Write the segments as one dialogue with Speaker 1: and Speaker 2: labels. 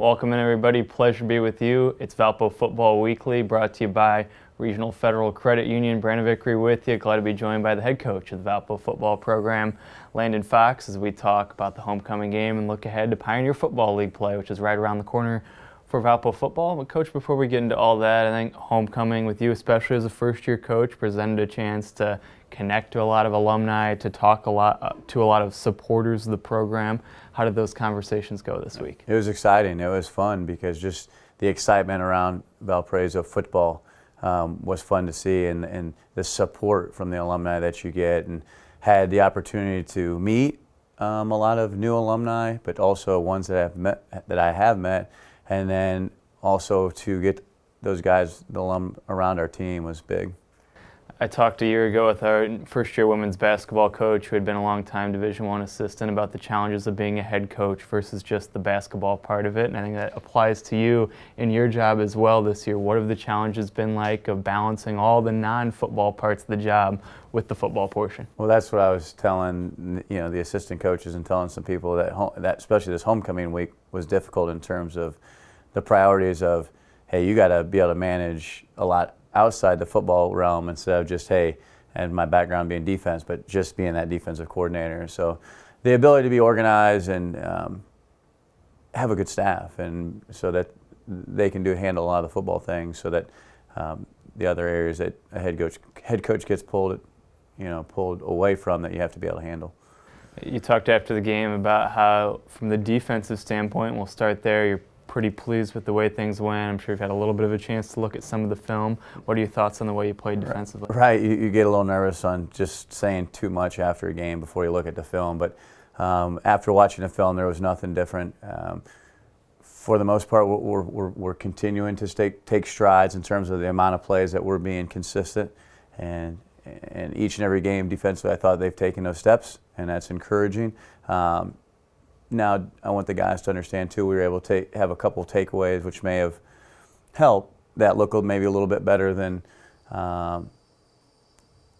Speaker 1: Welcome in, everybody. Pleasure to be with you. It's Valpo Football Weekly, brought to you by Regional Federal Credit Union. Brandon Vickery with you. Glad to be joined by the head coach of the Valpo football program, Landon Fox, as we talk about the homecoming game and look ahead to Pioneer Football League play, which is right around the corner for Valpo football. But Coach, before we get into all that, I think homecoming with you, especially as a first-year coach, presented a chance to connect to a lot of alumni, to talk to a lot of supporters of the program. How did those conversations go this week?
Speaker 2: It was exciting. It was fun because just the excitement around Valparaiso football was fun to see, and the support from the alumni that you get, and had the opportunity to meet a lot of new alumni, but also ones that I have met, and then also to get those guys, the alum around our team, was big.
Speaker 1: I talked a year ago with our first-year women's basketball coach, who had been a long-time Division I assistant, about the challenges of being a head coach versus just the basketball part of it, and I think that applies to you in your job as well this year. What have the challenges been like of balancing all the non-football parts of the job with the football portion?
Speaker 2: Well, that's what I was telling the assistant coaches and telling some people that especially this homecoming week was difficult in terms of the priorities of, hey, you got to be able to manage a lot outside the football realm instead of just, hey, and my background being defense, but just being that defensive coordinator. So the ability to be organized and have a good staff, and so that they can handle a lot of the football things, so that the other areas that a head coach gets pulled away from, that you have to be able to handle.
Speaker 1: You talked after the game about how, from the defensive standpoint, we'll start there, you're pretty pleased with the way things went. I'm sure you've had a little bit of a chance to look at some of the film. What are your thoughts on the way you played defensively?
Speaker 2: Right, you get a little nervous on just saying too much after a game before you look at the film, but after watching the film, there was nothing different. For the most part, we're continuing to take strides in terms of the amount of plays that we're being consistent, and each and every game defensively, I thought they've taken those steps, and that's encouraging. Now, I want the guys to understand, too, we were able to have a couple of takeaways, which may have helped that look maybe a little bit better than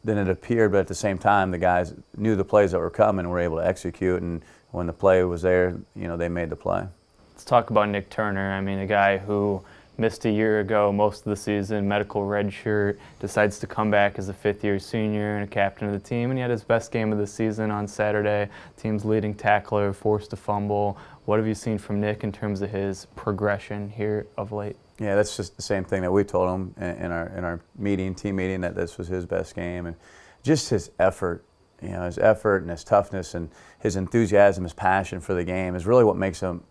Speaker 2: it appeared. But at the same time, the guys knew the plays that were coming and were able to execute. And when the play was there, they made the play.
Speaker 1: Let's talk about Nick Turner. I mean, a guy who missed a year ago, most of the season, medical redshirt, decides to come back as a fifth-year senior and a captain of the team, and he had his best game of the season on Saturday. Team's leading tackler, forced a fumble. What have you seen from Nick in terms of his progression here of late?
Speaker 2: Yeah, that's just the same thing that we told him in our team meeting, that this was his best game, and just his effort. His effort and his toughness and his enthusiasm, his passion for the game is really what makes him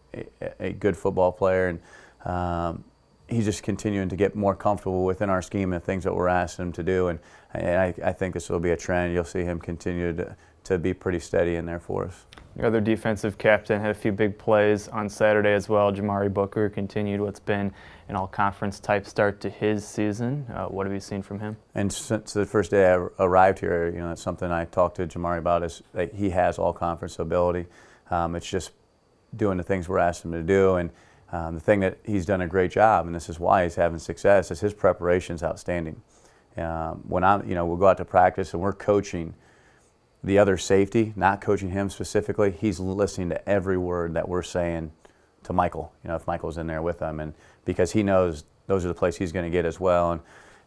Speaker 2: a good football player. And he's just continuing to get more comfortable within our scheme and the things that we're asking him to do. And I think this will be a trend. You'll see him continue to be pretty steady in there for us.
Speaker 1: Your other defensive captain had a few big plays on Saturday as well. Jamari Booker continued what's been an all-conference type start to his season. What have you seen from him? And
Speaker 2: since the first day I arrived here, that's something I talked to Jamari about, is that he has all-conference ability. It's just doing the things we're asking him to do. And the thing that he's done a great job, and this is why he's having success, is his preparation is outstanding. When we'll go out to practice and we're coaching the other safety, not coaching him specifically, he's listening to every word that we're saying to Michael, if Michael's in there with him, and because he knows those are the plays he's going to get as well,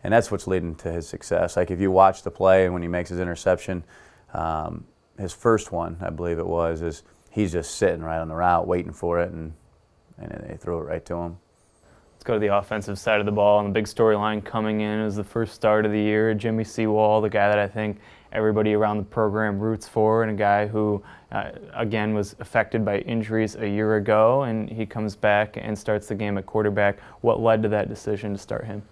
Speaker 2: and that's what's leading to his success. Like if you watch the play and when he makes his interception, his first one, I believe it was, is he's just sitting right on the route waiting for it, and they throw it right to him.
Speaker 1: Let's go to the offensive side of the ball. And the big storyline coming in is the first start of the year, Jimmy Seawall, the guy that I think everybody around the program roots for, and a guy who, again, was affected by injuries a year ago, and he comes back and starts the game at quarterback. What led to that decision to start him?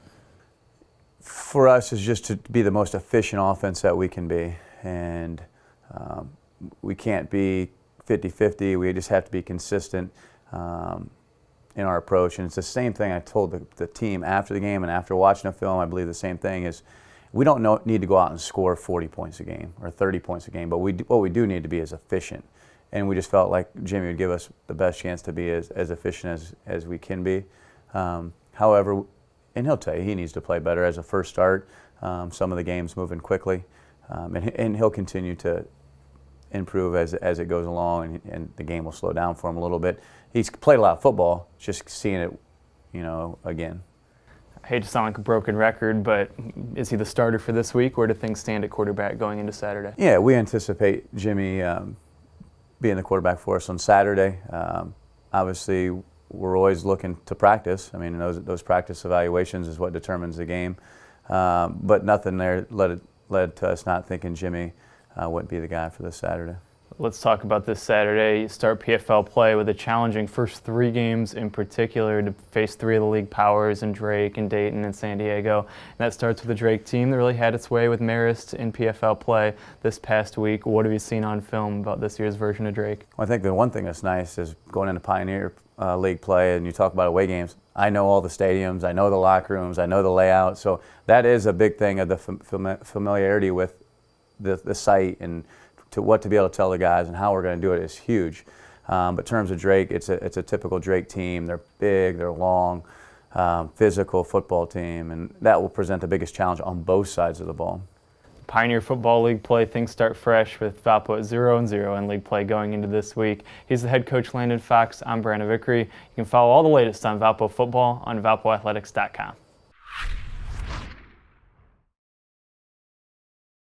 Speaker 2: For us, is just to be the most efficient offense that we can be, and we can't be 50-50. We just have to be consistent in our approach. And it's the same thing I told the team after the game, and after watching the film, I believe the same thing is, we don't need to go out and score 40 points a game or 30 points a game, but what we do need to be is efficient. And we just felt like Jimmy would give us the best chance to be as efficient as we can be. However, and he'll tell you he needs to play better as a first start. Some of the games moving quickly, and he'll continue to improve as it goes along, and the game will slow down for him a little bit. He's played a lot of football, just seeing it, again.
Speaker 1: I hate to sound like a broken record, but is he the starter for this week? Where do things stand at quarterback going into Saturday?
Speaker 2: Yeah, we anticipate Jimmy being the quarterback for us on Saturday. Obviously, we're always looking to practice. I mean, those practice evaluations is what determines the game. But nothing there led to us not thinking Jimmy wouldn't be the guy for this Saturday.
Speaker 1: Let's talk about this Saturday. You start PFL play with a challenging first 3 games in particular to face 3 of the league powers in Drake and Dayton and San Diego. And that starts with the Drake team that really had its way with Marist in PFL play this past week. What have you seen on film about this year's version of Drake?
Speaker 2: Well, I think the one thing that's nice is going into Pioneer League play, and you talk about away games. I know all the stadiums, I know the locker rooms, I know the layout. So that is a big thing of the familiarity with the site, and to be able to tell the guys and how we're going to do it is huge. But in terms of Drake, it's a typical Drake team. They're big, they're long, physical football team, and that will present the biggest challenge on both sides of the ball.
Speaker 1: Pioneer Football League play, things start fresh with Valpo at 0-0 in league play going into this week. He's the head coach, Landon Fox. I'm Brandon Vickery. You can follow all the latest on Valpo football on valpoathletics.com.